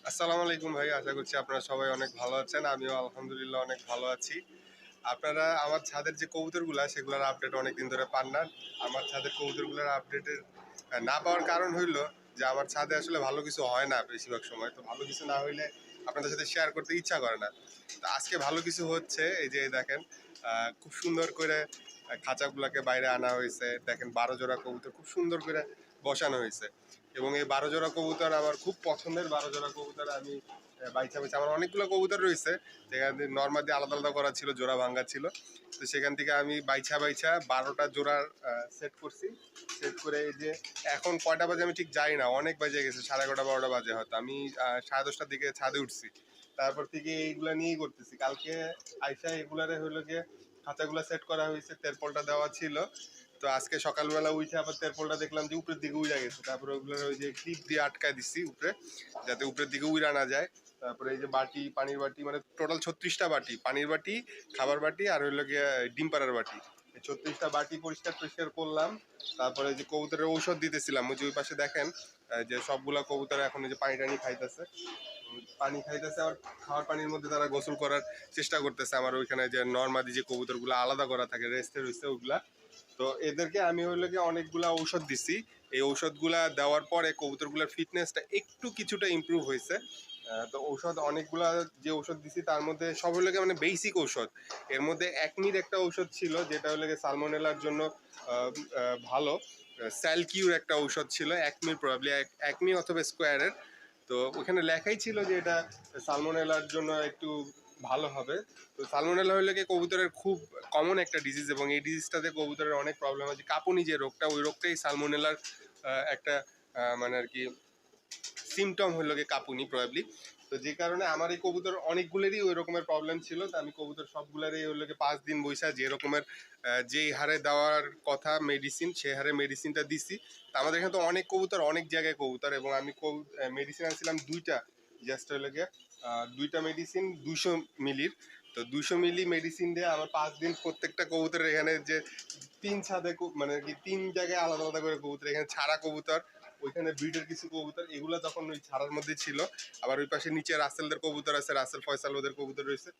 আসসালামু আলাইকুম ভাই, আশা করছি আপনারা সবাই অনেক ভালো আছেন। আমিও আলহামদুলিল্লাহ অনেক ভালো আছি। আপনারা আমার ছাদের যে কবুতরগুলা সেগুলোর আপডেট অনেকদিন ধরে পান না। আমার ছাদের কবুতরগুলোর আপডেটের না পাওয়ার কারণ হইলো যে আমার ছাদে আসলে ভালো কিছু হয় না বেশিরভাগ সময়। তো ভালো কিছু না হইলে আপনাদের সাথে শেয়ার করতে ইচ্ছা করে না। তো আজকে ভালো কিছু হচ্ছে, এই যে দেখেন খুব সুন্দর করে খাঁচাগুলাকে বাইরে আনা হয়েছে। দেখেন ১২ জোড়া কবুতর খুব সুন্দর করে বসানো হয়েছে। এবং এই ১২ জোড়া কবুতর আমার খুব পছন্দের ১২ জোড়া কবুতর। আমি বাইচা বাইচা আমার অনেকগুলো কবুতর রয়েছে, যেখানে নর্মালি আলাদা আলাদা করা ছিল, জোড়া ভাঙ্গা ছিল। তো সেখান থেকে আমি বাইচা বাইচা ১২টা জোড়ার সেট করছি। সেট করে এই যে এখন কয়টা বাজে আমি ঠিক জানি না, অনেক বাজে গেছে, 11:30 12টা বাজে হয়তো। আমি 10:30টার দিকে ছাদে উঠছি। তারপর থেকে এইগুলা নিয়েই করতেছি। কালকে আইসা এগুলারে হইলো গিয়ে খাঁচাগুলা সেট করা হয়েছে, তেরপলটা দেওয়া ছিল। তো আজকে সকালবেলা উঠে আবার তেরপলটা দেখলাম যে উপরের দিকে উড়া গেছে। তারপরে ওগুলোর ওই যে ক্লিপ দিয়ে আটকায় দিচ্ছি উপরে, যাতে উপরের দিকে উড়া না যায়। তারপরে এই যে বাটি, পানির বাটি, মানে টোটাল 36টা বাটি, পানির বাটি, খাবার বাটি আর হইলো গিয়ে ডিম পাড়ার বাটি, এই 36টা বাটি পরিষ্কার পরিষ্কার করলাম। তারপরে যে কবুতরের ঔষধ দিতেছিলাম, ওই যে ওই পাশে দেখেন যে সবগুলা কবুতর এখন এই যে পানি টানি খাইতেছে। পানি খাইতেছে, আর খাওয়ার পানির মধ্যে তারা গোসল করার চেষ্টা করতেছে। আমার ওইখানে যে নর্মালি যে কবুতরগুলো আলাদা করা থাকে রেস্টে রয়েছে ওগুলা। তো এদেরকে আমি হইলো গিয়ে অনেকগুলা ঔষধ দিছি। এই ঔষধগুলা দেওয়ার পরে কবুতরগুলোর ফিটনেসটা একটু কিছুটা ইমপ্রুভ হয়েছে। তো ঔষধ অনেকগুলা যে ঔষধ দিছি তার মধ্যে সব হলো গিয়ে মানে বেসিক ঔষধ। এর মধ্যে একমির একটা ঔষধ ছিল যেটা হলো গিয়ে সালমোনেলার জন্য ভালো। স্যালকিউর একটা ঔষধ ছিল একমির, প্রবাবলি একমি অথবা স্কোয়ারের। তো ওখানে লেখাই ছিল যে এটা সালমোনেলার জন্য একটু ভালো হবে। তো সালমোনেলা হলে কি কবুতরের খুব কমন একটা ডিজিজ, এবং এই ডিজিজটাতে কবুতরের অনেক প্রবলেম আছে। কাঁপুনি যে রোগটা, ওই রোগটাই সালমোনেলার একটা মানে আর কি সিমটম হলো গিয়ে কাঁপুনি প্রবাবলি। তো যে কারণে আমার এই কবুতর অনেকগুলোরই ওই রকমের প্রবলেম ছিল। তো আমি কবুতর সবগুলোরই হলো গিয়ে 5 দিন বৈশা যে রকমের যেই হারে দেওয়ার কথা মেডিসিন, সেই হারে মেডিসিনটা দিছি। তো আমাদের এখানে তো অনেক কবুতর, অনেক জায়গায় কবুতর, এবং আমি মেডিসিন আনছিলাম দুইটা। জাস্ট হলো গিয়ে দুইটা মেডিসিন 200 মিলির। তো 200 মিলি মেডিসিন দিয়ে আমার 5 দিন প্রত্যেকটা কবুতরের এখানে যে তিন ছাদে মানে কি 3 জায়গায় আলাদা আলাদা করে কবুতর, এখানে ছাড়া কবুতর, ওইখানে ব্রিডের কিছু কবুতর, এগুলো তখন ওই ছাড়ার মধ্যে ছিল। আবার ওই পাশে নিচে রাসেলদের কবুতর আছে, রাসেল ফয়সাল ওদের কবুতর রয়েছে।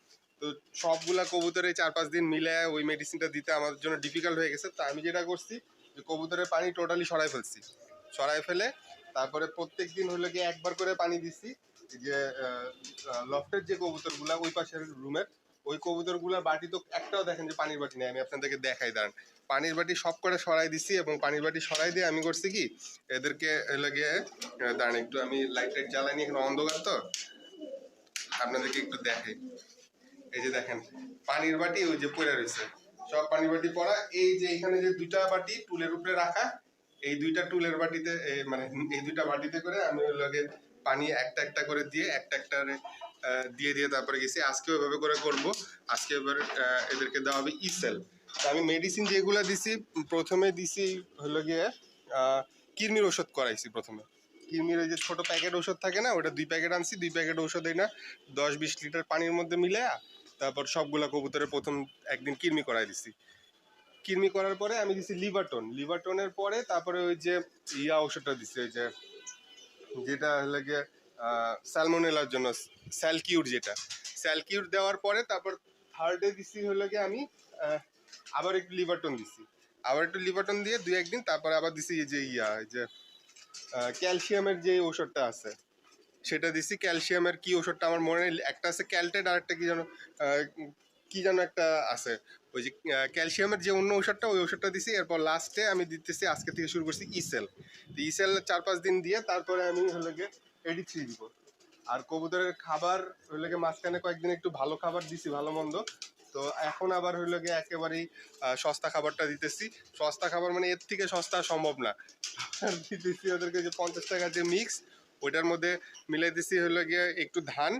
তো সবগুলা কবুতরে 4-5 দিন মিলে ওই মেডিসিনটা দিতে আমার জন্য ডিফিকাল্ট হয়ে গেছে। তো আমি যেটা করছি যে কবুতরের পানি টোটালি সরাই ফেলছি। সরাই ফেলে তারপরে প্রত্যেক দিন হলো গিয়ে একবার করে পানি দিছি। যে লফটের যে কবুতরগুলা ওই পাশের রুমের, ওই কবুতরগুলা বাটি তো একটাও দেখেন যে পানির বাটি নেই। আমি আপনাদেরকে দেখাই, দাঁড়ান। পানির বাটি সব করে সরাই দিছি, এবং পানির বাটি সরাই দিয়ে আমি করছি কি এদেরকে লাগিয়ে, দাঁড়ান একটু আমি লাইট টাইট জ্বালাইনি, এখানে অন্ধকার তো আপনাদেরকে একটু দেখাই। এই যে দেখেন পানির বাটি ওই যে পড়ে রয়েছে, সব পানির বাটি পড়া। এই যে এখানে যে দুইটা বাটি টুলের উপরে রাখা, এই দুইটা টুলের বাটিতে মানে এই দুইটা বাটিতে করে আমি ওই লগে পানি একটা একটা করে দিয়ে একটা একটা দিয়ে দিয়ে তারপরে গেছি। আজকে ওইভাবে করে করব। আজকে এবার এদেরকে দেওয়া হবে ইসেল। আমি মেডিসিন যেগুলো দিছি, প্রথমে দিছি হলো গিয়ে কৃমির ওষুধ করাইছি প্রথমে। কৃমির ওই যে ছোট প্যাকেট ওষুধ থাকে না, ওটা 2 প্যাকেট আনছি। 2 প্যাকেট ওষুধ এই না 10-20 লিটার পানির মধ্যে মিলে তারপর সবগুলা কবুতরে প্রথম একদিন কৃমি করাই দিছি। কৃমি করার পরে আমি দিছি লিভারটন। লিভারটনের পরে তারপরে ওই যে ওষুধটা দিছি, ওই যে যেটা হলে গিয়ে স্যালমোনেলার জন্য স্যালকিউর, যেটা স্যালকিউর দেওয়ার পরে তারপর থার্ডে দিছি হলো গিয়ে আমি আবার একটু লিভারটন দিছি। আবার একটু লিভারটন দিয়ে 2-1 দিন তারপরে আবার দিছি এই যে যে ক্যালসিয়ামের যে ওষুধটা আছে সেটা দিছি। ক্যালসিয়ামের কি ওষুধটা আমার মনে নেই, একটা আছে ক্যালটেড আর একটা কি যেন একটা আছে। ওই যে ক্যালসিয়ামের যে অন্য ওষুধটা, ওই ওষুধটা দিছি। এরপর লাস্টে আমি দিতেছি, আজকে থেকে শুরু করছি ইসেল। তো ইসেল 4-5 দিন দিয়ে তারপরে আমি হলো গিয়ে 83 দিব। আর কবুতরের খাবার হইলে গিয়ে মাঝখানে কয়েকদিন একটু ভালো খাবার দিছি, ভালো মন্দ। তো এখন আবার হইলো গিয়ে একেবারেই সস্তা খাবারটা দিতেছি। সস্তা খাবার মানে এর থেকে সস্তা সম্ভব না। দিতেছি ওদেরকে যে 50 টাকা যে মিক্স, ওইটার মধ্যে মিলাই দিছি হলো গিয়ে একটু ধান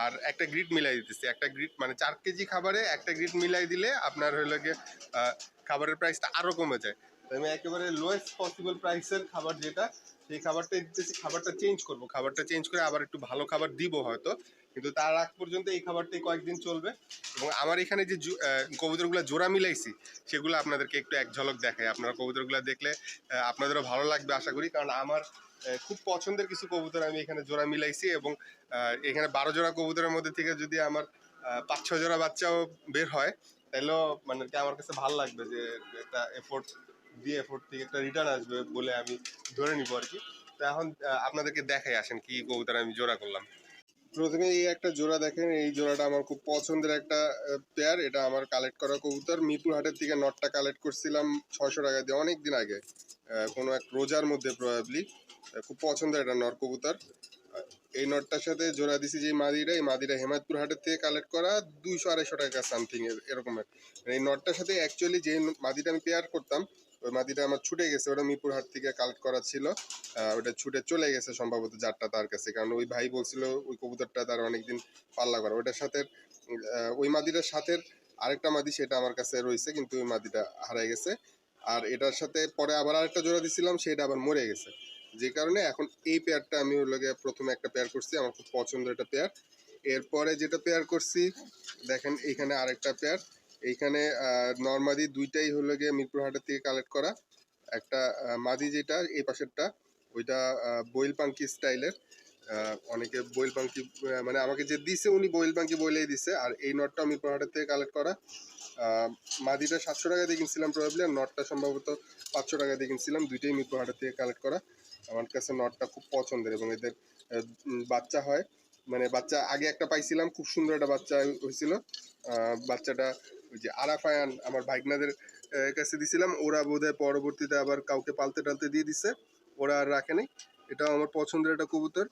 আর একটা গ্রিট মিলাই দিতেছি। একটা গ্রিট মানে 4 কেজি খাবারে একটা গ্রিট মিলাই দিলে আপনার হলো গিয়ে খাবারের প্রাইসটা আরও কমে যায়। তো আমি একেবারে লোয়েস্ট পসিবল প্রাইসের খাবার যেটা, সেই খাবারটাই দিতেছি। খাবারটা চেঞ্জ করব, খাবারটা চেঞ্জ করে আবার একটু ভালো খাবার দিব হয়তো, কিন্তু তার আগ পর্যন্ত এই খাবারটাই কয়েকদিন চলবে। এবং আমার এখানে যে কবুতরগুলো জোড়া মিলাইছি সেগুলো আপনাদেরকে একটু এক ঝলক দেখাই। আপনারা কবুতরগুলো দেখলে আপনাদেরও ভালো লাগবে আশা করি, কারণ আমার খুব পছন্দের কিছু কবুতর আমি এখানে জোড়া মিলাইছি, এবং এখানে 12 জোড়া কবুতরের মধ্যে থেকে যদি আমার 5-6 জোড়া বাচ্চাও বের হয়, তাহলেও মানে কি আমার কাছে ভালো লাগবে যে একটা এফোর্ট থেকে একটা রিটার্ন আসবে বলে আমি ধরে নিবো আর কি। তো এখন আপনাদেরকে দেখাই, আসেন কি কবুতর আমি জোড়া করলাম। প্রথমে এই একটা জোড়া দেখেন, এই জোড়াটা আমার খুব পছন্দের একটা পেয়ার। এটা আমার কালেক্ট করা কবুতর, মিরপুর হাটের থেকে নটটা কালেক্ট করছিলাম 600 টাকা দিয়ে অনেক দিন আগে, কোনো এক রোজার মধ্যে প্রবাবলি। খুব পছন্দের একটা নর কবুতর। এই নটটার সাথে জোড়া দিছি যে মাদিটা, এই মাদিটা হেমায়তপুর হাটের থেকে কালেক্ট করা 200-250 টাকা সামথিং এরকমের। এই নটটার সাথে অ্যাকচুয়ালি যে মাদিটা আমি পেয়ার করতাম, ওই মাদিটা আমার ছুটে গেছে, ওটা মিরপুর হাট থেকে কালেক্ট করা ছিল। ওটা ছুটে চলে গেছে সম্ভবত জাতটা তার কাছে, কারণ ওই ভাই বলছিল ওই কবুতরটা তার অনেকদিন পাল্লা করা। ওটার সাথে ওই মাদিটার সাথে আরেকটা মাদি, সেটা আমার কাছে রয়েছে, কিন্তু ওই মাদিটা হারাই গেছে। আর এটার সাথে পরে আবার আরেকটা জোড়া দিছিলাম, সেটা আবার মরে গেছে। যে কারণে এখন এই পেয়ারটা আমি ওর লগে প্রথমে একটা পেয়ার করছি, আমার খুব পছন্দের একটা পেয়ার। এরপরে যেটা পেয়ার করছি দেখেন, এইখানে আরেকটা পেয়ার। এইখানে নর্মাদি দুইটাই হলো গিয়ে মিরপুর হাটের থেকে কালেক্ট করা। একটা মাদি যেটা এই পাশেরটা, ওইটা বয়েল পাঙ্কি স্টাইলের। অনেকে বয়েল পাঙ্কি মানে আমাকে যে দিছে উনি বয়েল পাঙ্কি বইলেই দিছে। আর এই নটটা মিরপুর হাটের থেকে কালেক্ট করা। মাদিটা 700 টাকা দিয়ে কিনছিলাম প্রবাবলি, আর নটটা সম্ভবত 500 টাকা দিয়ে কিনছিলাম। দুইটাই মিরপুর হাটের থেকে কালেক্ট করা। আমার কাছে নটটা খুব পছন্দের, এবং এদের বাচ্চা হয়, মানে বাচ্চা আগে একটা পাইছিলাম, খুব সুন্দর একটা বাচ্চা হয়েছিল। বাচ্চাটা ওই যে আরাফায়ান আমার ভাইগনাদের কাছে দিছিলাম, ওরা বোধহয় পরবর্তীতে আবার কাউকে পালতে টালতে দিয়ে দিছে, ওরা আর রাখে নাই। এটাও আমার পছন্দের একটা কবুতর।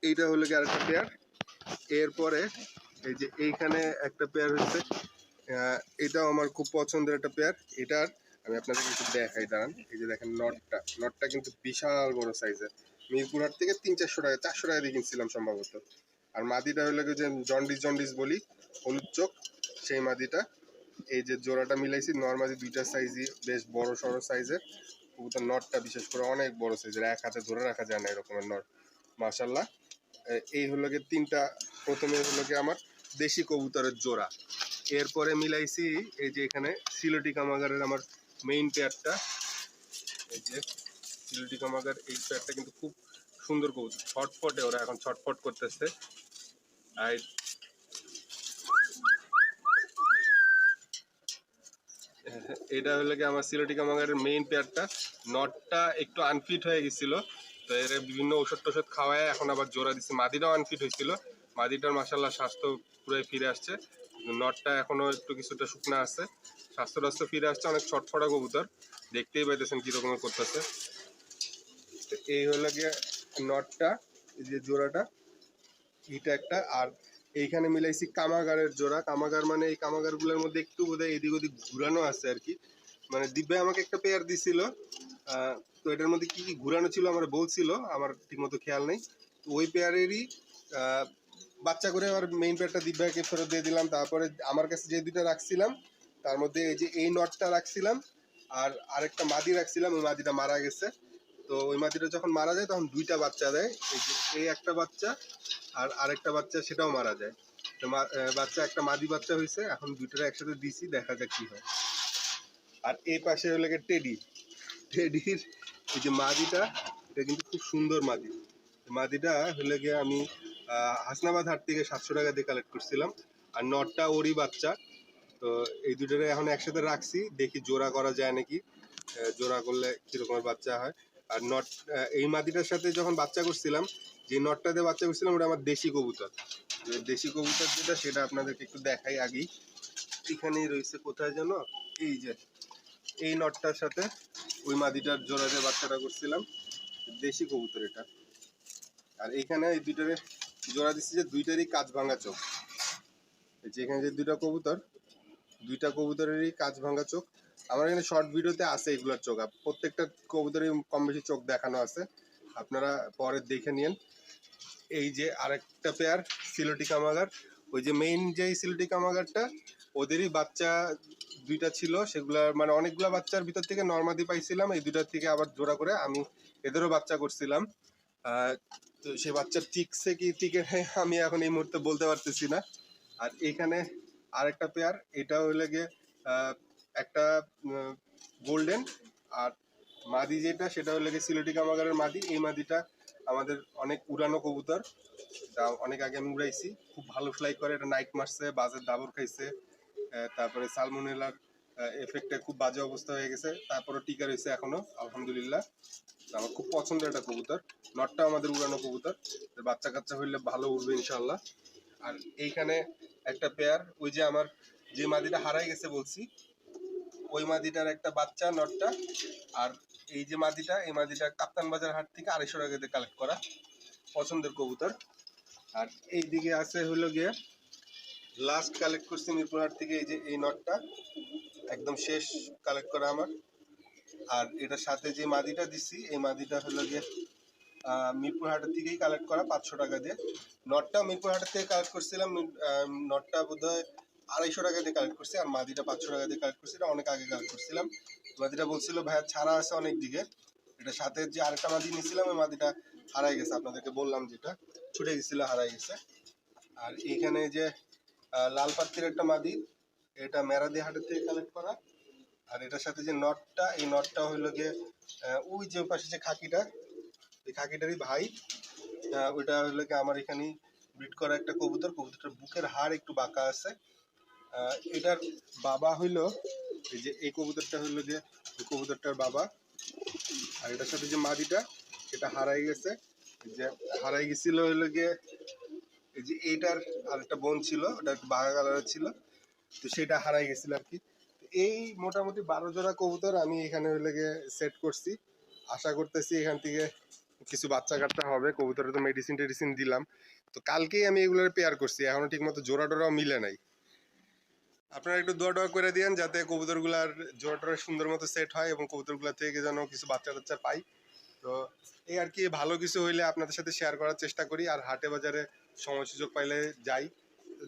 এইটা হলো কি আরেকটা পেয়ার। এরপরে এই যে এইখানে একটা পেয়ার হচ্ছে, এটাও আমার খুব পছন্দের একটা পেয়ার। এটার আমি আপনাদের কিছু দেখাই, দাঁড়ান। এই যে দেখেন নটটা কিন্তু বিশাল বড় সাইজের। মিরপুরহাট থেকে 300-400 টাকা 400 টাকা দিয়ে কিনছিলাম সম্ভবত। আর মাদিটা হলো যে জন্ডিস বলি, হলুদ চোখ, সেই মাদিটা। এই যে জোড়াটা মিলাইছি, নর্মালি দুইটা সাইজই বেশ বড় সড়ো সাইজের কবুতর। নটটা বিশেষ করে অনেক বড় সাইজের, এক হাতে ধরে রাখা যায় না এরকমের নট, মাশাল্লাহ। এই হলো গিয়ে তিনটা, প্রথমে হলো গিয়ে আমার দেশি কবুতরের জোড়া। এরপরে মিলাইছি এই যে এখানে সিলেটি কামাগারের আমার মেইন পেয়ারটা। এই যে সিলেটি কামাগার, এই পেয়ারটা কিন্তু খুব সুন্দর কবুতর, ছটফটে, ওরা এখন ছটফট করতেছে। আর এটা হলো কি আমার সিলেটি কামাগারের মেইন পেয়ারটা। নটটা একটু আনফিট হয়ে গেছিল, তো এর বিভিন্ন ওষুধ টষুধ খাওয়ায় এখন আবার জোড়া দিচ্ছে। মাদিটাও আনফিট হয়েছিল, মাদিটার মাসাল্লাহ স্বাস্থ্য পুরোই ফিরে আসছে। নটটা এখনো একটু কিছুটা শুকনা আছে, স্বাস্থ্য টাস্থ্য ফিরে আসছে। অনেক ছটফটা কবুতর, দেখতেই পাইতেছেন কি রকমের করতেছে। এই হলো গিয়ে নটটা, এই যে জোড়াটা, এটা একটা। আর এইখানে মিলাইছি কামাগারের জোড়া। কামাগার মানে এই কামাগার গুলোর মধ্যে একটু বোধহয় এদিক ওদিক ঘুরানো আছে আর কি। মানে দিব্যা আমাকে একটা পেয়ার দিছিল, তো এটার মধ্যে কি কি ঘুরানো ছিল আমার বলছিল, আমার ঠিকমতো খেয়াল নেই। তো ওই পেয়ারেরই বাচ্চা করে আবার মেইন পেয়ারটা দিব্যাকে ফেরত দিয়ে দিলাম। তারপরে আমার কাছে যে দুইটা রাখছিলাম, তার মধ্যে এই যে এই নটটা রাখছিলাম, আর আরেকটা মাদি রাখছিলাম, ওই মাদিটা মারা গেছে। তো ওই মাদিটা যখন মারা যায় তখন দুইটা বাচ্চা দেয়, এই যে এই একটা বাচ্চা আর আরেকটা বাচ্চা, সেটাও মারা যায়। তো বাচ্চা একটা মাদি বাচ্চা হয়েছে, এখন দুইটারে একসাথে দিছি, দেখা যাক কি হয়। আর এই পাশে হলো টেডির এই যে মাদিটা, এটা কিন্তু খুব সুন্দর মাদি। মাদিটা হলে গিয়ে আমি হাসনাবাদ হাট থেকে 700 টাকা দিয়ে কালেক্ট করছিলাম। আর নটটা ওরই বাচ্চা। তো এই দুটোরে এখন একসাথে রাখছি, দেখি জোড়া করা যায় নাকি, জোড়া করলে কিরকমের বাচ্চা হয়। আর নট এই মাদিটার সাথে যখন বাচ্চা করছিলাম, যে নটটাতে বাচ্চা করছিলাম, ওটা আমার দেশি কবুতর। দেশি কবুতর যেটা, সেটা আপনাদেরকে একটু দেখাই আগেই। এখানেই রয়েছে, কোথায় যেন, এই যে এই নটটার সাথে ওই মাদিটার জোড়া দিয়ে বাচ্চাটা করছিলাম, দেশি কবুতর এটা। আর এইখানে এই দুইটারে জোড়া দিচ্ছি, যে দুইটারই কাজ ভাঙা চোখ। যেখানে যে দুইটা কবুতরেরই কাজ ভাঙা চোখ। আমার এখানে শর্ট ভিডিওতে আছে এগুলোর চোখ, প্রত্যেকটা কবুতরের কম বেশি চোখ দেখানো আছে, আপনারা পরে দেখে নিন। এই যে আরেকটা পেয়ার সিলেটি কামাগার, ওই যে মেইন যে সিলেটি কামাগারটা, ওদেরই বাচ্চা দুইটা ছিল, সেগুলা মানে অনেকগুলা বাচ্চার ভিতর থেকে নর্মাদি পাইছিলাম, এই দুইটার থেকে আবার জোড়া করে আমি এদেরও বাচ্চা করছিলাম। তো সে বাচ্চা টিকছে কি টিকে নেই আমি এখন এই মুহূর্তে বলতে পারতেছি না। আর এখানে আরেকটা পেয়ার, এটা হইলে গিয়ে একটা গোল্ডেন, আর মাদি যেটা সেটা হলো গিয়ে সিলেটি কামাগারের মাদি। এই মাদিটা আমাদের অনেক উড়ানো কবুতর, তা অনেক আগে আমি উড়াইছি, খুব ভালো ফ্লাই করে। এটা নাইট মারছে, বাজের দাবর খাইছে, তারপরে সালমোনেলার এফেক্টে খুব বাজে অবস্থা হয়ে গেছে, তারপরে টিকা রয়েছে এখনো আলহামদুলিল্লাহ। আমার খুব পছন্দের একটা কবুতর। নটটা আমাদের উড়ানো কবুতর, বাচ্চা কাচ্চা হইলে ভালো উড়বে ইনশাল্লাহ। আর এইখানে একটা পেয়ার, ওই যে আমার যে মাদিটা হারাই গেছে বলছি, ওই মাদিটার একটা বাচ্চা নটটা। আর এই যে মাদিটা, এই মাদিটা কাপ্তান বাজার হাট থেকে 250 টাকা দিয়ে কালেক্ট করা, পছন্দের কবুতর। আর এই দিকে আছে হলো গিয়ে লাস্ট কালেক্ট করছি মিরপুর হাট থেকে, এই যে এই নটটা একদম শেষ কালেক্ট করা আমার। আর এটার সাথে যে মাদিটা দিছি, এই মাদিটা হলো গিয়ে মিরপুর হাটের থেকেই কালেক্ট করা 500 টাকা দিয়ে। নটটা মিরপুর হাটের থেকে কালেক্ট করছিলাম, নটটা বোধ হয় 250 টাকা দিয়ে কালেক্ট করছি, আর মাদিটা 500 টাকা দিয়ে কালেক্ট করছি। এটা অনেক আগে কালেক্ট করছিলাম। মাদিটা বলছিল ভাইয়া ছাড়া আছে অনেক দিকে। এটা সাথে যে আরেকটা মাদি নিয়েছিলাম, ওই মাদিটা হারাই গেছে, আপনাদেরকে বললাম যেটা ছুটে গেছিল, হারাই গেছে। আর এইখানে যে লাল পাত্তির একটা মাদি, এটা মেরাদি হাটের থেকে কালেক্ট করা। আর এটার সাথে যে নটটা, এই নটটা হইলো গিয়ে ওই যে পাশে যে খাকিটা, এই খাকিটারই ভাই। ওইটা হইলো গিয়ে আমার এখানেই ব্রিড করা একটা কবুতর। কবুতরটার বুকের হাড় একটু বাঁকা আছে। এটার বাবা হইলো এই যে এই কবুতরটা হইলো গিয়ে এই কবুতরটার বাবা। আর এটার সাথে যে মাদিটা, এটা হারাই গেছে। এই যে হারাই গেছিল হইলো গিয়ে এই যে এইটার আরেকটা বোন ছিল, ওটা একটু বাঘা কালারের ছিল, তো সেটা হারাই গেছিল আর কি। এই মোটামুটি 12 জোড়া কবুতর আমি এখানে হইলে গিয়ে সেট করছি। আশা করতেছি এখান থেকে কিছু বাচ্চা কাচ্চা হবে। কবুতরে তো মেডিসিন টেডিসিন দিলাম, তো কালকেই আমি এগুলোর পেয়ার করছি, এখনো ঠিক মতো জোড়া টোড়াও মিলে নাই। আপনারা একটু দোয়া টোয়া করে দিয়েন যাতে কবুতরগুলার জোড়া টোড়া সুন্দর মতো সেট হয় এবং কবুতরগুলা থেকে যেন কিছু বাচ্চা টাচ্চা পাই। তো এই আর কি, ভালো কিছু হইলে আপনাদের সাথে শেয়ার করার চেষ্টা করি। আর হাটে বাজারে সময় সুযোগ পাইলে যাই,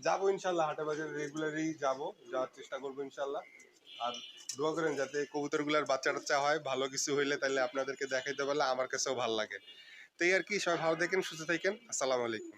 যাবো ইনশাল্লাহ, হাটে বাজারে রেগুলারই যাবো, যাওয়ার চেষ্টা করবো ইনশাল্লাহ। আর দোয়া করেন যাতে কবুতরগুলার বাচ্চা টাচ্চা হয়, ভালো কিছু হইলে তাহলে আপনাদেরকে দেখাইতে পারলে আমার কাছেও ভালো লাগে। তো এই আর কি, সবাই ভালো থাকেন, সুস্থ থাকেন, আসসালামু আলাইকুম।